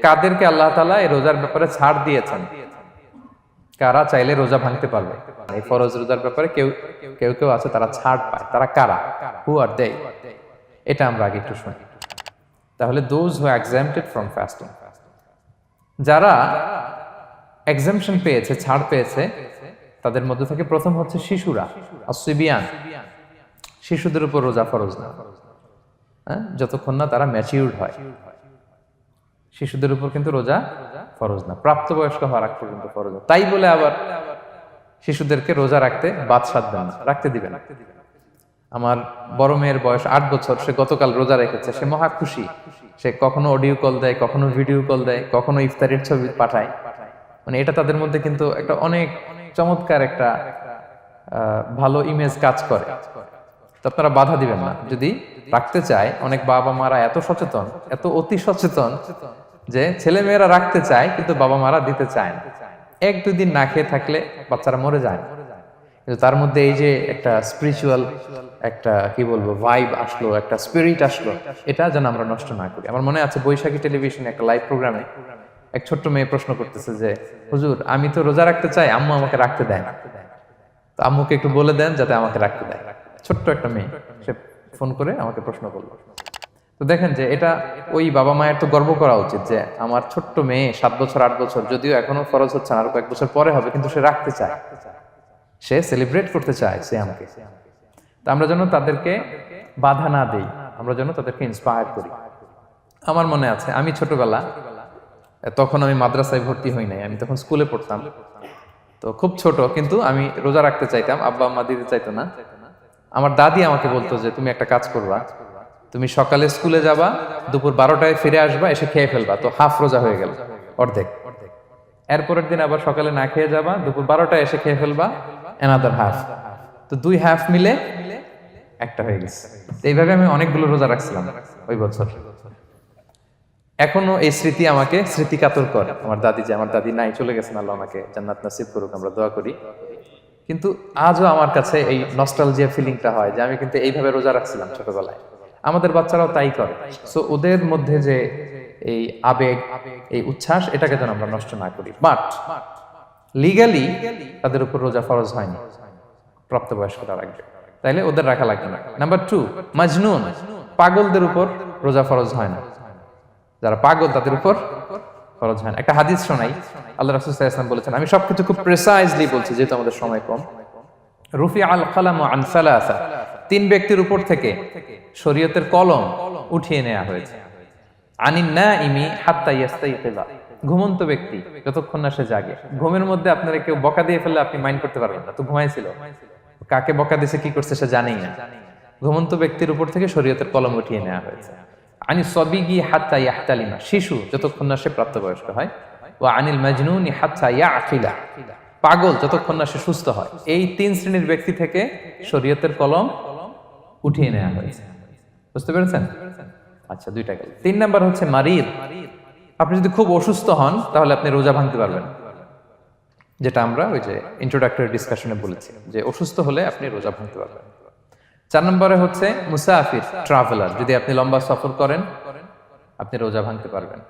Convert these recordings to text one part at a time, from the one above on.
কাদেরকে আল্লাহ তাআলা এই রোজার ব্যাপারে ছাড় দিয়েছেন, কারা চাইলে রোজা ভাঙতে পারবে? এই ফরজ রোজার ব্যাপারে কেউ কেউ কেউ আছে তারা ছাড় পায়, তারা কারা? হু আর দে? এটা আমরা আগে একটু শুনি। তাহলে দোজ হু এক্সাম্পটেড ফ্রম ফাস্টিং, যারা এক্সাম্পশন পেয়েছে, ছাড় পেয়েছে, তাদের মধ্যে থেকে প্রথম হচ্ছে শিশুরা, আসিবিয়ান। শিশুদের উপর রোজা ফরজ না, যতক্ষণ না তারা ম্যাচিউরড হয়। শিশুদের উপর কিন্তু রোজা ফরজ না, প্রাপ্তবয়স্ক হওয়ার আগ পর্যন্ত ফরজ না। তাই বলে আবার শিশুদেরকে রোজা রাখতে বাদ সাধবেন না, রাখতে দিবেন। আমার বড় মেয়ের বয়স 8 বছর, সে গতকাল রোজা রেখেছে, সে মহা খুশি। সে কখনো অডিও কল দেয়, কখনো ভিডিও কল দেয়, কখনো ইফতারের ছবি পাঠায়। মানে এটা তাদের মধ্যে কিন্তু একটা অনেক চমৎকার একটা ভালো ইমেজ কাজ করে। তো আপনারা বাধা দিবেন না যদি রাখতে চায়। অনেক বাবা মারা এত সচেতন, এত অতি সচেতন যে ছেলে মেয়েরা রাখতে চায় কিন্তু বাবা মারা দিতে চায় না। 1-2 দিন না খেয়ে থাকলে বাচ্চারা মরে যায় না, কিন্তু তার মধ্যে এই যে একটা স্পিরিচুয়াল একটা কি বলবো ভাইব আসলো, একটা স্পিরিট আসলো, এটা যেন আমরা নষ্ট না করি। আমার মনে আছে বৈশাখী টেলিভিশনে একটা লাইভ প্রোগ্রামে এক ছোট্ট মেয়ে প্রশ্ন করতেছে যে, হুজুর আমি তো রোজা রাখতে চাই, আম্মু আমাকে রাখতে দেয় না, তো আম্মুকে একটু বলে দেন যাতে আমাকে রাখতে দেয়। ছোট্ট একটা মেয়ে, সে ফোন করে আমাকে প্রশ্ন করলো। তো দেখেন যে এটা ওই বাবা মায়ের তো গর্ব করা উচিত যে আমার ছোট্ট মেয়ে 7 বছর 8 বছর, যদিও এখনো ফরজ হচ্ছে না, আর কয়েক বছর পরে হবে, কিন্তু সে রাখতে চায়, সে সেলিব্রেট করতে চায় সিয়ামকে। তা আমরা যেন তাদেরকে বাধা না দেই, আমরা যেন তাদেরকে ইন্সপায়ার করি। আমার মনে আছে আমি ছোটবেলা, তখন আমি মাদ্রাসায় ভর্তি হই নাই, আমি তখন স্কুলে পড়তাম। তো খুব ছোট, কিন্তু আমি রোজা রাখতে চাইতাম, আব্বা আম্মা দিতে চাইতো না। আমার দাদি আমাকে বলতো যে তুমি একটা কাজ করবা, তুমি সকালে স্কুলে যাবা, দুপুর 12টায় ফিরে আসবা, এসে খেয়ে ফেলবা, তো হাফ রোজা হয়ে গেল, অর্ধেক। এরপরের দিন আবার সকালে না খেয়ে যাবা, দুপুর 12টায় এসে খেয়ে ফেলবা, অ্যানাদার হাফ, তো 2 হাফ মিলে একটা হয়ে গেছে। এইভাবে আমি অনেকগুলো রোজা রাখছিলাম ওই বছর। এখনো এই স্মৃতি আমাকে স্মৃতিকাতর করে। আমার দাদি নাই, চলে গেছেন, আল্লাহ ওনাকে জান্নাত নসিব করুক, আমরা দোয়া করি। কিন্তু আজও আমার কাছে এই নস্টালজিয়া ফিলিংটা হয় যে আমি কিন্তু এইভাবে রোজা রাখছিলাম ছোটবেলায়। আমাদের বাচ্চারাও তাই করে। সো ওদের মধ্যে যে এই আবেগ, এই উচ্ছ্বাস, এটাকে যেন আমরা নষ্ট না করি। বাট লিগালি তাদের উপর রোজা ফরজ হয়নি, প্রাপ্তবয়স্করা রাখবে, তাইলে ওদের রাখা লাগবে না। নাম্বার 2, মাজনুন, পাগলদের উপর রোজা ফরজ হয় না। যারা পাগল তাদের উপর ফরজ হয় না। একটা হাদিস শোনাই, আল্লাহ রাসূল সাল্লাল্লাহু আলাইহি ওয়াসাল্লাম বলেছেন, আমি সবকিছু খুব প্রিসাইজলি বলছি যেহেতু আমাদের সময় কম। রুফি আল কালাম আন সালাসা, 3 ব্যক্তির উপর থেকে শরীয়তের কলম উঠিয়ে নেওয়া হয়েছে। আনিন নাইমি হাত্তা ইয়াস্তাইকিযা, ঘুমন্ত ব্যক্তি যতক্ষণ না সে জাগে। ঘুমের মধ্যে আপনারা কেউ বকা দিয়ে ফেললে আপনি মাইন্ড করতে পারবেন না, তো ঘুমাইছিল, কাকে বকা দিয়েছে কি করছে সে জানেই না। ঘুমন্ত ব্যক্তির উপর থেকে শরীয়তের কলম উঠিয়ে নেওয়া হয়েছে। আনি সবিগি হাত্তা ইয়াহতালিমা, শিশু যতক্ষণ না সে প্রাপ্তবয়স্ক হয়। ওয়া আনিল মাজনুনি হাত্তা ইয়াকিলা, পাগল যতক্ষণ না সে সুস্থ হয়। এই 3 শ্রেণীর ব্যক্তি থেকে শরীয়তের কলম উঠিয়ে নেওয়া হয়েছে। বুঝতে পেরেছেন? আচ্ছা, 2টা গেল। 3 নাম্বার হচ্ছে মারিদ। আপনি যদি খুব অসুস্থ হন তাহলে আপনি রোজা ভাঙতে পারবেন, যেটা আমরা ওই যে ইন্ট্রোডাক্টরি ডিসকাশনে বলেছি যে অসুস্থ হলে আপনি রোজা ভাঙতে পারবেন। 4 নম্বরে হচ্ছে মুসাফির, ট্রাভেলার, যদি আপনি লম্বা সফর করেন আপনি রোজা ভাঙতে পারবেন।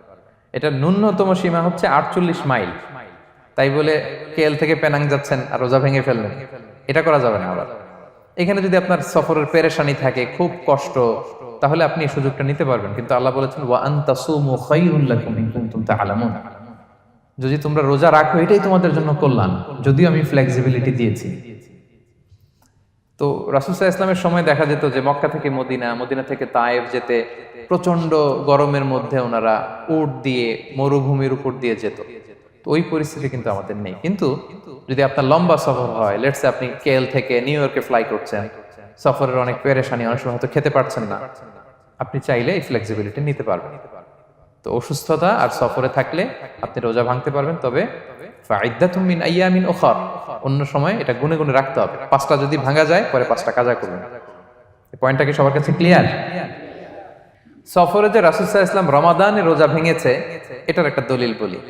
এটা ন্যূনতম সীমা হচ্ছে 48 মাইল। তাই বলে কেএল থেকে পেনাং যাচ্ছেন আর রোজা ভেঙে ফেললেন, এটা করা যাবে না। আবার এখানে যদি আপনার সফরের পেরেশানি থাকে, খুব কষ্ট, তাহলে আপনি এই সুযোগটা নিতে পারবেন। কিন্তু আল্লাহ বলেছেন ওয়া আন তাসুমু খায়রুল লাকুম ইন কুনতুম তা'লামুন, যদি তোমরা রোজা রাখো এটাই তোমাদের জন্য কল্যাণ, যদিও আমি ফ্লেক্সিবিলিটি দিয়েছি। তো রাসূল সাল্লাল্লাহু আলাইহি ওয়াসাল্লামের সময় দেখা যেত যে মক্কা থেকে মদিনা, মদিনা থেকে তায়েফ যেতে প্রচন্ড গরমের মধ্যে ওনারা উট দিয়ে মরুভূমির উপর দিয়ে যেত। তো ওই পরিস্থিতি কিন্তু আমাদের নেই। কিন্তু যদি আপনার লম্বা সফর হয়, লেটস সে আপনি কেএল থেকে নিউ ইয়র্কে ফ্লাই করছেন, সফরের অনেক পেরেশানি, অনেক সময় হয়তো খেতে পারছেন না, আপনি চাইলে এই ফ্লেক্সিবিলিটি নিতে পারবেন। তো অসুস্থতা আর সফরে থাকলে আপনি রোজা ভাঙতে পারবেন, তবে ফাইদ্দাতুম মিন আইয়ামিন উখর, অন্য সময় এটা গুনে গুনে রাখতে হবে। 5টা যদি ভাঙা যায় পরে 5টা কাজা করবেন। এই পয়েন্টটা কি সবার কাছে ক্লিয়ার? সফরে যে রাসূল সাল্লাল্লাহু আলাইহি ওয়াসাল্লাম রমাদানে রোজা ভেঙেছে, এটার একটা দলিল বলি।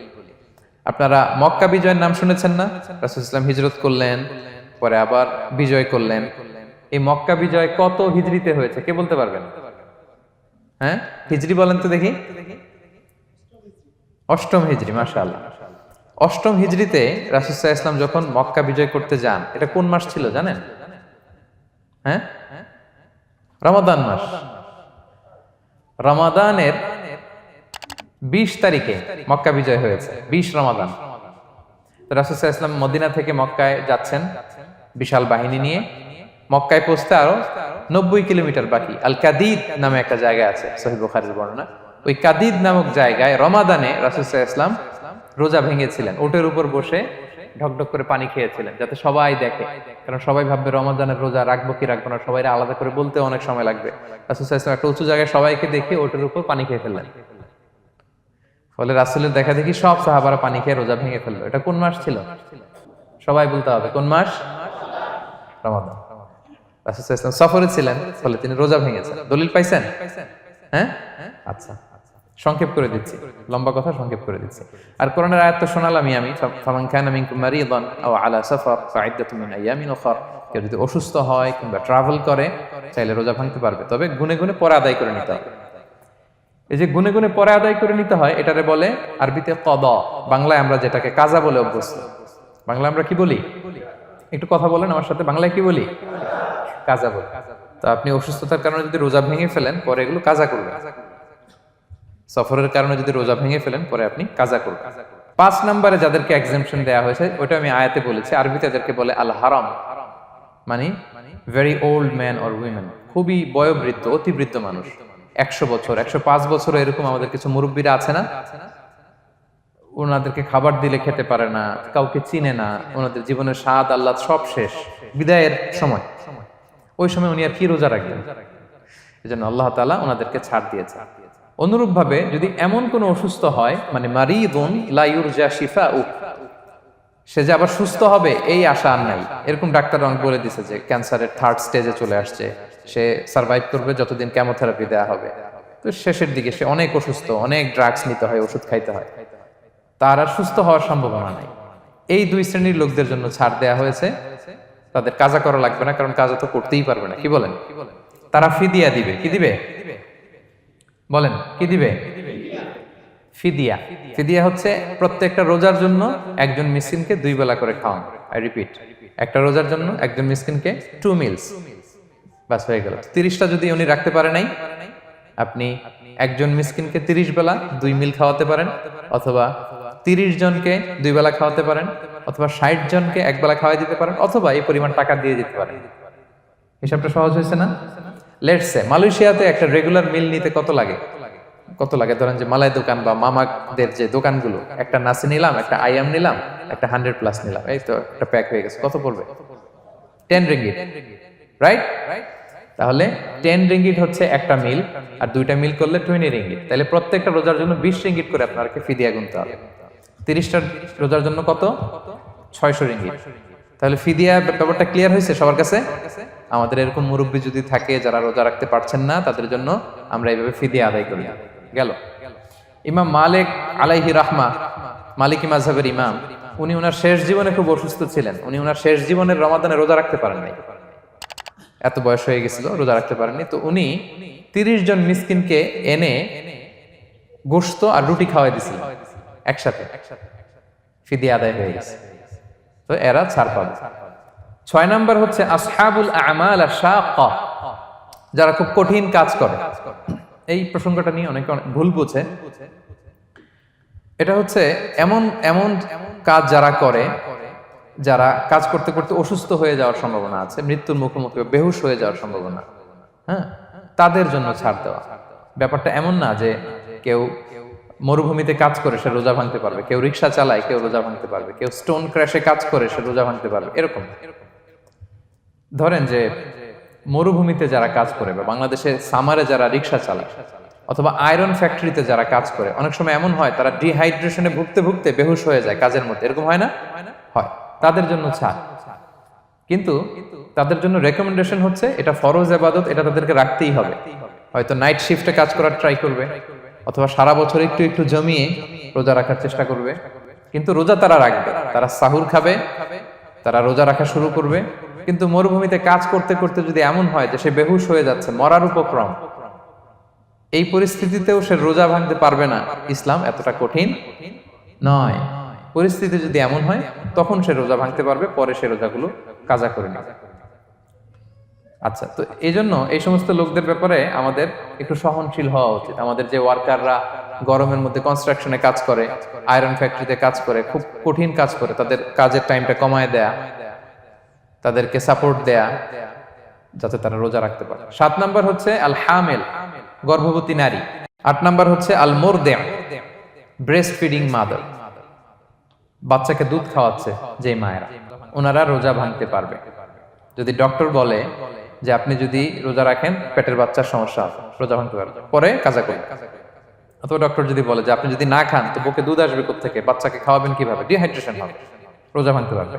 আপনারা মক্কা বিজয়ের নাম শুনেছেন না? রাসূল সাল্লাল্লাহু আলাইহি ওয়াসাল্লাম হিজরত করলেন, পরে আবার বিজয় করলেন। এই মক্কা বিজয় কত হিজরিতে হয়েছে কে বলতে পারবেন? হ্যাঁ, হিজরি বলেন তো দেখি। অষ্টম হিজরি, মাশাআল্লাহ। অষ্টম হিজরিতে রাসূল সাল্লাল্লাহু আলাইহি ওয়াসাল্লাম যখন মক্কা বিজয় করতে যান, এটা কোন মাস ছিল জানেন? হ্যাঁ, রমাদান মাস। রমাদানের 20 তারিখে মক্কা বিজয় হয়েছে, 20 রমাদান। তো রাসূল সাল্লাল্লাহু আলাইহি ওয়াসাল্লাম মদিনা থেকে মক্কায় যাচ্ছেন বিশাল বাহিনী নিয়ে। মক্কায় পৌঁছতে আরো 90 কিলোমিটার বাকি। আল কাদিদ নামে একটা জায়গা আছে, সহিহ বুখারীর বর্ণনা। ওই কাদিদ নামক জায়গায় রমাদানে রাসূল সাল্লাল্লাহু আলাইহি ওয়াসাল্লাম রোজা ভেঙেছিলেন, ওটের উপর বসে ঢকঢক করে পানি খেয়েছিলেন, যাতে সবাই দেখে। কারণ সবাই ভাববে রমাদানের রোজা রাখবো কি রাখবো না, সবাই আলাদা করে বলতে অনেক সময় লাগবে। রাসূল সাল্লাল্লাহু আলাইহি ওয়াসাল্লাম একটা উঁচু জায়গায় সবাইকে দেখে ওটের উপর পানি খেয়ে ফেললেন। ফলে রাসূলের দেখা দেখি সব সাহাবারা পানি খেয়ে রোজা ভেঙে ফেললো। এটা কোন মাস ছিল? সবাই বলতে হবে কোন মাস? রমাদান। রাসূল সাল্লাল্লাহু আলাইহি ওয়াসাল্লাম সফরে ছিলেন, ফলে তিনি রোজা ভেঙেছেন। দলিল পাইছেন? হ্যাঁ, আচ্ছা, সংক্ষেপ করে দিচ্ছি, লম্বা কথা সংক্ষেপ করে দিচ্ছি। আর কোরআনের আয়াত তো শোনালামই আমি, ফামান কানা মিনকুম মারিদান আও আলা সাফার ফাইদ্দাতুম মিন আইয়ামিন উখর। কেউ যদি অসুস্থ হয় কিংবা ট্রাভেল করে, চাইলে রোজা ভাঙতে পারবে, তবে গুনে গুনে পরে আদায় করে নিতে হবে। এই যে গুনে গুনে পরে আদায় করে নিতে হয়, এটারে বলে আরবিতে কদা, বাংলায় আমরা যেটাকে কাজা বলে অভ্যস্ত। বাংলা আমরা কি বলি? একটু কথা বলেন আমার সাথে, বাংলায় কি বলি? কাজা বলি। তো আপনি অসুস্থতার কারণে যদি রোজা ভেঙে ফেলেন, পরে এগুলো কাজা করবেন। সফরের কারণে যদি রোজা ভেঙে ফেলেন, পরে আপনি কাজা করবেন। 5 নম্বরে যাদেরকে এক্সাম্পশন দেওয়া হয়েছে, ওটা আমি আয়াতে বলেছি। আরবিতে এদেরকে বলে আল হারাম, মানে very old man or women, খুবই বয়োবৃদ্ধ, অতি বৃদ্ধ মানুষ। 100 বছর, 105 বছর, এরকম আমাদের কিছু মুরব্বীরা আছে না, ওনাদেরকে খাবার দিলে খেতে পারে না, কাউকে চিনে না, ওনাদের জীবনের স্বাদ আহ্লাদ সব শেষ, বিদায়ের সময়। ওই সময় উনি আর কি রোজা রাখবেন? এজন্য আল্লাহ তাআলা ওনাদেরকে ছাড় দিয়েছে। অনুরূপভাবে যদি এমন কোন অসুস্থ হয়, মানে মারিদুন লা ইউরজা শিফাউ, সে যে আবার সুস্থ হবে এই আশা আর নাই, এরকম ডাক্তার অনেক বলে দিছে যে ক্যান্সারের 3rd স্টেজে চলে আসছে, সে সার্ভাইভ করবে যতদিন কেমোথেরাপি দেওয়া হবে। তো শেষের দিকে সে অনেক অসুস্থ, অনেক ড্রাগস নিতে হয়, ওষুধ খাইতে হয়, তার আর সুস্থ হওয়ার সম্ভাবনা নাই। এই 2 শ্রেণীর লোকদের জন্য ছাড় দেয়া হয়েছে, তাদের কাজা করা লাগবে না, কারণ কাজা তো করতেই পারবে না। কি বলেন? তারা ফিদিয়া দিবে। কি দিবে বলেন? কি দিবে? ফিদিয়া। ফিদিয়া হচ্ছে প্রত্যেকটা রোজার জন্য একজন মিসকিনকে 2 বেলা করে খাওয়ানো। আই রিপিট, একটা রোজার জন্য একজন মিসকিনকে 2 মিলস, বাস হয়ে গেল। 30টা যদি উনি রাখতে পারে নাই, আপনি একজন মিসকিনকে 30 বেলা 2 মিল খাওয়াতে পারেন, অথবা 30 জনকে 2 বেলা খাওয়াতে পারেন, অথবা 60 জনকে 1 বেলা খাওয়াই দিতে পারেন, অথবা এই পরিমাণ টাকা দিয়ে দিতে পারেন। হিসাবটা সহজ হয়েছে না? লেটস সে মালয়েশিয়াতে একটা রেগুলার মিল নিতে কত লাগে? ধরেন যে মালাই দোকান বা মামাদের যে দোকানগুলো, একটা নাসি নিলাম, একটা আইয়াম নিলাম, একটা 100+ নিলাম, এই তো একটা প্যাক হয়ে গেছে। কত পড়বে? 10 রিঙ্গিট, রাইট? তাহলে 10 রিঙ্গিট হচ্ছে একটা মিল, আর 2টা মিল করলে 20 রিঙ্গিট। তাহলে প্রত্যেকটা রোজার জন্য 20 রিঙ্গিট করে আপনাকে ফিদিয়া গুনতে হবে। 30টা রোজার জন্য কত? 600 রিঙ্গিট। তাহলে ফিদিয়া ব্যাপারটা ক্লিয়ার হয়েছে সবার কাছে? আমাদের এরকম মুরব্বী যদি থাকে যারা রোজা রাখতে পারছেন না, তাদের জন্য আমরা এইভাবে ফিদিয়া আদায় করি। গেল। ইমাম মালিক আলাইহি রাহমা, মালিকি মাযহাবের ইমাম, উনি ওনার শেষ জীবনে খুব অসুস্থ ছিলেন। উনি ওনার শেষ জীবনের রমাদানে রোজা রাখতে পারেন নাই, এত বয়স হয়ে গেছিল, রোজা রাখতে পারেননি। তো উনি 30 জন মিসকিনকে এনে গোশত আর রুটি খাওয়াই দিয়েছিলেন একসাথে, ফিদিয়া আদায় হয়ে গেছে। তো এরা ছাড় পাবে। 6 নাম্বার হচ্ছে আসহাবুল আমাল আশ-শাক্কা, যারা খুব কঠিন কাজ করে। এই প্রসঙ্গটা নিয়ে অনেকে অনেক ভুল বোঝে। এটা হচ্ছে এমন এমন কাজ যারা করে, যারা কাজ করতে করতে অসুস্থ হয়ে যাওয়ার সম্ভাবনা আছে, মৃত্যুর মুখোমুখি, বেহুশ হয়ে যাওয়ার সম্ভাবনা, হ্যাঁ, তাদের জন্য ছাড় দেওয়া। ব্যাপারটা এমন না যে কেউ মরুভূমিতে কাজ করে সে রোজা ভাঙতে পারবে, কেউ রিক্সা চালায় কেউ রোজা ভাঙতে পারবে, কেউ স্টোন ক্র্যাশে কাজ করে সে রোজা ভাঙতে পারবে, এরকম। ধরেন যে মরুভূমিতে যারা কাজ করে, বা বাংলাদেশে সামারে যারা রিক্সা চালায়, অথবা আয়রন ফ্যাক্টরিতে যারা কাজ করে, অনেক সময় এমন হয় তারা ডিহাইড্রেশনে ভুগতে ভুগতে বেহুশ হয়ে যায় কাজের মধ্যে, এরকম হয় না? হয়। তাদের জন্য ছাড়, কিন্তু তাদের জন্য রেকমেন্ডেশন হচ্ছে এটা ফরজ ইবাদত, এটা তাদেরকে রাখতেই হবে। হয়তো নাইট শিফটে কাজ করার ট্রাই করবে, অথবা সারা বছর একটু একটু জমিয়ে রোজা রাখার চেষ্টা করবে, কিন্তু রোজা তারা রাখবে, তারা সাহুর খাবে, তারা রোজা রাখা শুরু করবে। কিন্তু মরুভূমিতে কাজ করতে করতে যদি এমন হয় যে সে বেহুশ হয়ে যাচ্ছে, মরার উপক্রম, এই পরিস্থিতিতেও সে রোজা ভাঙতে পারবে না, ইসলাম এতটা কঠিন নয়। পরিস্থিতি যদি এমন হয় তখন সে রোজা ভাঙতে পারবে, পরে সে রোজাগুলো কাজা করে নেবে। আচ্ছা, তো এই জন্য এই সমস্ত লোকদের ব্যাপারে আমাদের একটু সহনশীল হওয়া উচিত। আমাদের যে ওয়ার্কাররা গরমের মধ্যে কনস্ট্রাকশনে কাজ করে, আয়রন ফ্যাক্টরিতে কাজ করে, খুব কঠিন কাজ করে, তাদের কাজের টাইমটা কমায় দেয়া, তাদেরকে সাপোর্ট দেয়া, যাতে তারা রোজা রাখতে পারে। 7 নাম্বার হচ্ছে আল হামেল, গর্ভবতী নারী। 8 নাম্বার হচ্ছে আল মুরদিআ, ব্রেস্ট ফিডিং মাদার, বাচ্চাকে দুধ খাওয়াচ্ছে যে মায়েরা, ওনারা রোজা ভাঙতে পারবে। যদি ডক্টর বলে যে আপনি যদি রোজা রাখেন পেটের বাচ্চার সমস্যা হবে, রোজা ভাঙতে পারবে, পরে কাজা করবে। অথবা ডক্টর যদি বলে যে আপনি যদি না খান তো বুকে দুধ আসবে কোত্থেকে, বাচ্চাকে খাওয়াবেন কিভাবে, ডিহাইড্রেশন হবে, রোজা ভাঙতে পারবে।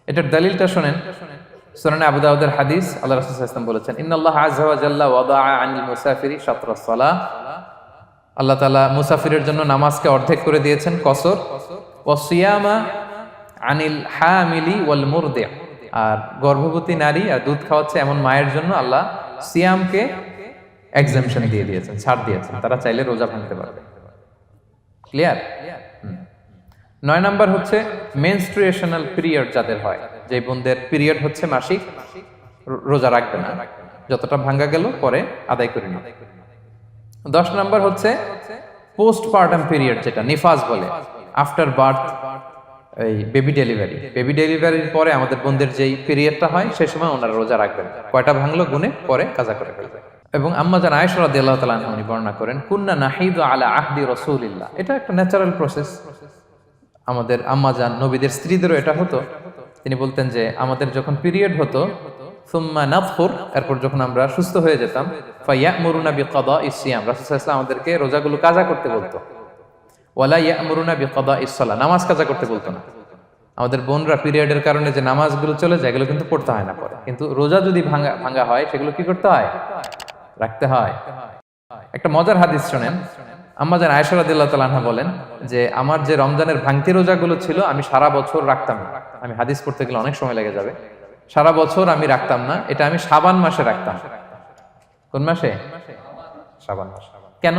এটার দলিলটা শোনেন, সুনানে আবু দাউদের হাদিস, আল্লাহ রাসূল সাল্লাল্লাহু আলাইহি ওয়াসাল্লাম বলেছেন, ইন্নাল্লাহা আযজা ওয়া জাল্লা ওয়াদাআ আনিল মুসাফিরি শাতরাস সালাহ, আল্লাহ তাআলা মুসাফিরের জন্য নামাজকে অর্ধেক করে দিয়েছেন, কসর, ওয়া সিয়ামা আনিল হামিলি ওয়াল মুরদি, আর গর্ভবতী নারী আর দুধ খাওয়াচ্ছে এমন মায়ের জন্য আল্লাহ সিয়ামকে এক্সামশন দিয়ে দিয়েছেন, ছাড় দিয়েছেন, তারা চাইলে রোজা ভাঙতে পারবে। ক্লিয়ার? 9 নাম্বার হচ্ছে মেনস্ট্রুয়েশনাল পিরিয়ড যাদের হয়, যে বোনদের পিরিয়ড হচ্ছে মাসিক, রোজা রাখবে না, যতটা ভাঙ্গা গেল পরে আদায় করে নেবে। 10 নাম্বার হচ্ছে পোস্টপার্টাম পিরিয়ড, যেটা নিফাস বলে, আফটার বার্থ, এই বেবি ডেলিভারি, বেবি ডেলিভারির পরে আমাদের বোনদের যেই পিরিয়ডটা হয় সেই সময় ওনারা রোজা রাখবেন, কয়টা ভাঙলো গুনে পরে কাজা করে ফেলবে। এবং আম্মা জান আয়েশা রাদিয়াল্লাহু তাআলা আনহা উনি বর্ণনা করেন, কুন্না নাহিদু আলা আহদি রাসূলিল্লাহ, এটা একটা ন্যাচারাল প্রসেস, আমাদের আম্মা জান নবীদের স্ত্রীদেরও এটা হতো। তিনি বলতেন যে আমাদের যখন পিরিয়ড হতো, সুম্মা নাতহুর, এরপর যখন আমরা সুস্থ হয়ে যেতাম, ফায়ামুরুনা বিকাদাইস সিয়াম, রাসূল সাল্লাল্লাহু আলাইহি ওয়াসাল্লাম আমাদেরকে রোজাগুলো কাজা করতে বলতো, ওয়ালা ইয়ামুরুনা বিকাদাইস সালাহ, নামাজ কাজা করতে বলতো না। আমাদের বোনরা পিরিয়ডের কারণে যে নামাজগুলো চলে যায় এগুলো কিন্তু পড়তে হয় না পরে, কিন্তু রোজা যদি ভাঙা হয় সেগুলো কি করতে হয়, রাখতে হয়। একটা মজার হাদিস শোনেন, আম্মা জান আয়েশা রাদিয়াল্লাহু তাআলা আনহা বলেন যে আমার যে রমজানের ভাঙতি রোজাগুলো ছিল আমি সারা বছর রাখতাম না, আমি হাদিস পড়তে গেলে অনেক সময় লেগে যাবে, সারা বছর আমি রাখতাম না, এটা আমি শাবান মাসে রাখতাম। কোন মাসে? শাবান মাসে। কেন?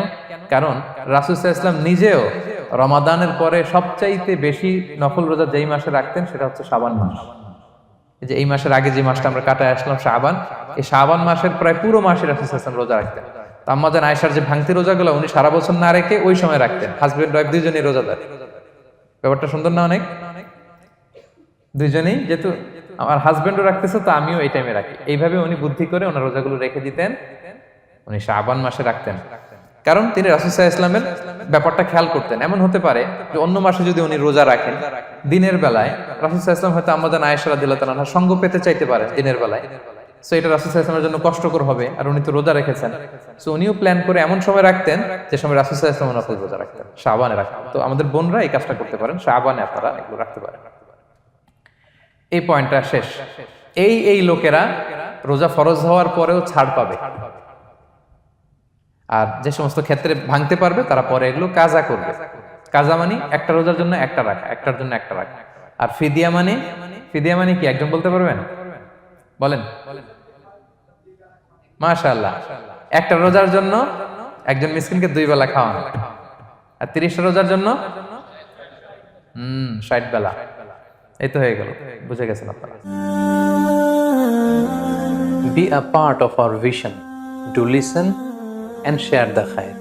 কারণ রাসূল সাল্লাল্লাহু আলাইহি ওয়াসাল্লাম নিজেও রমাদানের পরে সবচাইতে বেশি নফল রোজা যেই মাসে রাখতেন সেটা হচ্ছে শাবান মাস। এই যে এই মাসের আগে যে মাসটা আমরা কাটায় আসলাম শাবান, এই শাবান মাসের প্রায় পুরো মাসে রাসূল সাল্লাল্লাহু আলাইহি ওয়াসাল্লাম রোজা রাখতেন। তো আম্মা জান আয়েশার যে ভাঙতি রোজাগুলো উনি সারা বছর না রেখে ওই সময় রাখতেন, হাজবেন্ড ওয়াইফ দুইজনেই রোজাদার। ব্যাপারটা সুন্দর না অনেক? দুইজনেই, যেহেতু আমার হাজবেন্ডও রাখতেছে তো আমিও এই টাইমে রাখি, এইভাবে উনি বুদ্ধি করে ওনার রোজাগুলো রেখে দিতেন, উনি শাবান মাসে রাখতেন। কারণ তিনি রাসূল সাল্লাল্লাহু আলাইহি ওয়াসাল্লামের ব্যাপারটা খেয়াল করতেন। এমন হতে পারে যে অন্য মাসে যদি উনি রোজা রাখেন দিনের বেলায়, রাসূল সাল্লাল্লাহু আলাইহি ওয়াসাল্লাম হয়তো আম্মা জান আয়েশা রাদিয়াল্লাহু তাআলা আনহার সঙ্গ পেতে চাইতে পারেন দিনের বেলায়, সো এটা রাসূল সাল্লাল্লাহু আলাইহি ওয়াসাল্লামের জন্য কষ্টকর হবে, আর উনি তো রোজা রেখেছেন, সো উনিও প্ল্যান করে এমন সময় রাখতেন যে সময় রাসূল সাল্লাল্লাহু আলাইহি ওয়াসাল্লাম নফল রোজা রাখতেন, শাবানে রাখতেন। তো আমাদের বোনরা এই কাজটা করতে পারেন, শাবানে আপনারা এগুলো রাখতে পারেন। এই পয়েন্টটা শেষ। এই লোকেরা রোজা ফরজ হওয়ার পরেও ছাড় পাবে, আর যে সমস্ত ক্ষেত্রে ভাঙতে পারবে তারা পরে এগুলো কাজা করবে। কাজা মানে একটা রোজার জন্য একটা রাখা, একটার জন্য একটা রাখা। আর ফিদিয়া মানে কি একজন বলতে পারবেন? বলেন। মাশাআল্লাহ, একটা রোজার জন্য একজন মিসকিনকে 2 বেলা খাওয়ানো, আর 30টা রোজার জন্য 60 বেলা। এই তো হয়ে গেল, বুঝে গেছেন আপনারা। Be a part of our vision to listen and share the khair.